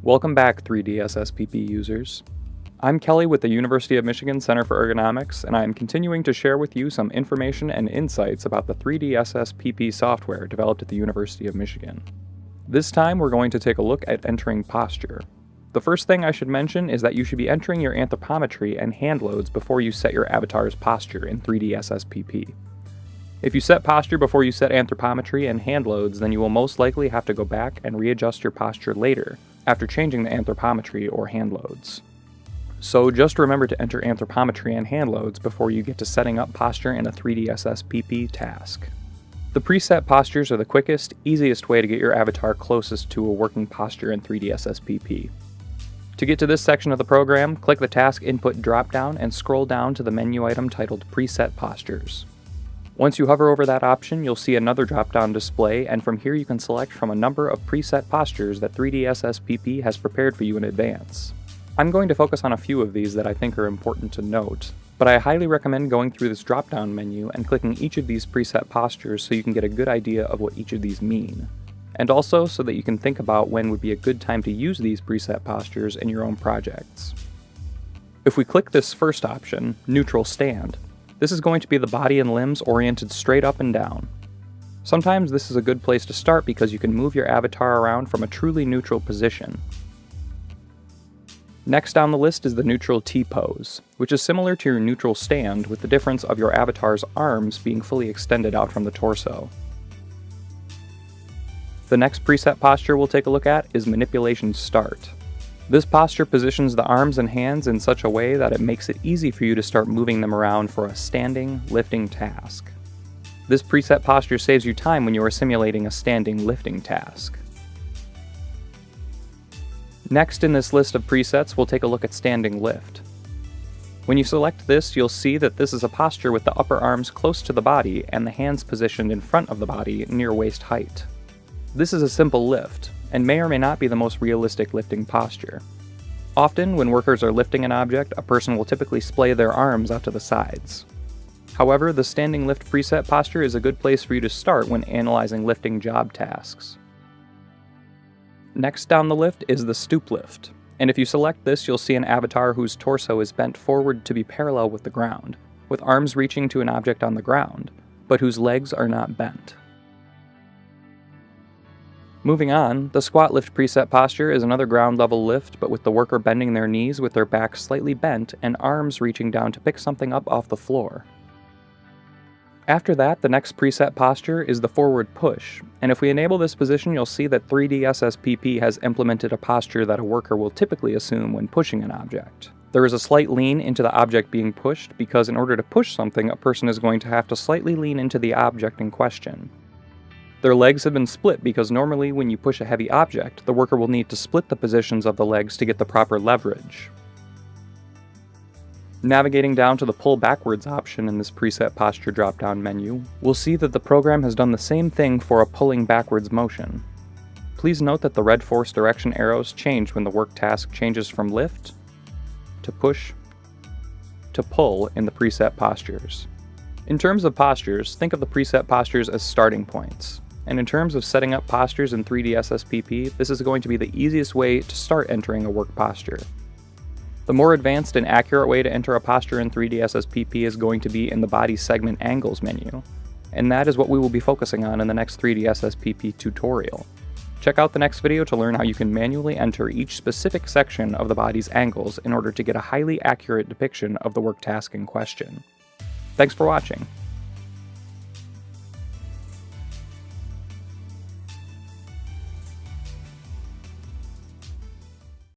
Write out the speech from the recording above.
Welcome back, 3DSSPP users. I'm Kelly with the University of Michigan Center for Ergonomics, and I am continuing to share with you some information and insights about the 3DSSPP software developed at the University of Michigan. This time we're going to take a look at entering posture. The first thing I should mention is that you should be entering your anthropometry and hand loads before you set your avatar's posture in 3DSSPP. If you set posture before you set anthropometry and hand loads, then you will most likely have to go back and readjust your posture later, after changing the anthropometry or hand loads. So just remember to enter anthropometry and hand loads before you get to setting up posture in a 3DSSPP task. The preset postures are the quickest, easiest way to get your avatar closest to a working posture in 3DSSPP. To get to this section of the program, click the Task Input dropdown and scroll down to the menu item titled Preset Postures. Once you hover over that option, you'll see another drop-down display, and from here you can select from a number of preset postures that 3DSSPP has prepared for you in advance. I'm going to focus on a few of these that I think are important to note, but I highly recommend going through this drop-down menu and clicking each of these preset postures so you can get a good idea of what each of these mean, and also so that you can think about when would be a good time to use these preset postures in your own projects. If we click this first option, Neutral Stand, this is going to be the body and limbs oriented straight up and down. Sometimes this is a good place to start because you can move your avatar around from a truly neutral position. Next down the list is the neutral T-pose, which is similar to your neutral stand with the difference of your avatar's arms being fully extended out from the torso. The next preset posture we'll take a look at is Manipulation Start. This posture positions the arms and hands in such a way that it makes it easy for you to start moving them around for a standing, lifting task. This preset posture saves you time when you are simulating a standing lifting task. Next in this list of presets, we'll take a look at Standing Lift. When you select this, you'll see that this is a posture with the upper arms close to the body and the hands positioned in front of the body near waist height. This is a simple lift, and may or may not be the most realistic lifting posture. Often, when workers are lifting an object, a person will typically splay their arms out to the sides. However, the standing lift preset posture is a good place for you to start when analyzing lifting job tasks. Next down the lift is the Stoop Lift, and if you select this, you'll see an avatar whose torso is bent forward to be parallel with the ground, with arms reaching to an object on the ground, but whose legs are not bent. Moving on, the Squat Lift preset posture is another ground level lift, but with the worker bending their knees with their back slightly bent and arms reaching down to pick something up off the floor. After that, the next preset posture is the Forward Push, and if we enable this position, you'll see that 3DSSPP has implemented a posture that a worker will typically assume when pushing an object. There is a slight lean into the object being pushed because in order to push something, a person is going to have to slightly lean into the object in question. Their legs have been split because normally when you push a heavy object, the worker will need to split the positions of the legs to get the proper leverage. Navigating down to the Pull Backwards option in this preset posture drop-down menu, we'll see that the program has done the same thing for a pulling backwards motion. Please note that the red force direction arrows change when the work task changes from lift, to push, to pull in the preset postures. In terms of postures, think of the preset postures as starting points. And in terms of setting up postures in 3DSSPP, this is going to be the easiest way to start entering a work posture. The more advanced and accurate way to enter a posture in 3DSSPP is going to be in the Body Segment Angles menu, and that is what we will be focusing on in the next 3DSSPP tutorial. Check out the next video to learn how you can manually enter each specific section of the body's angles in order to get a highly accurate depiction of the work task in question. Thanks for watching.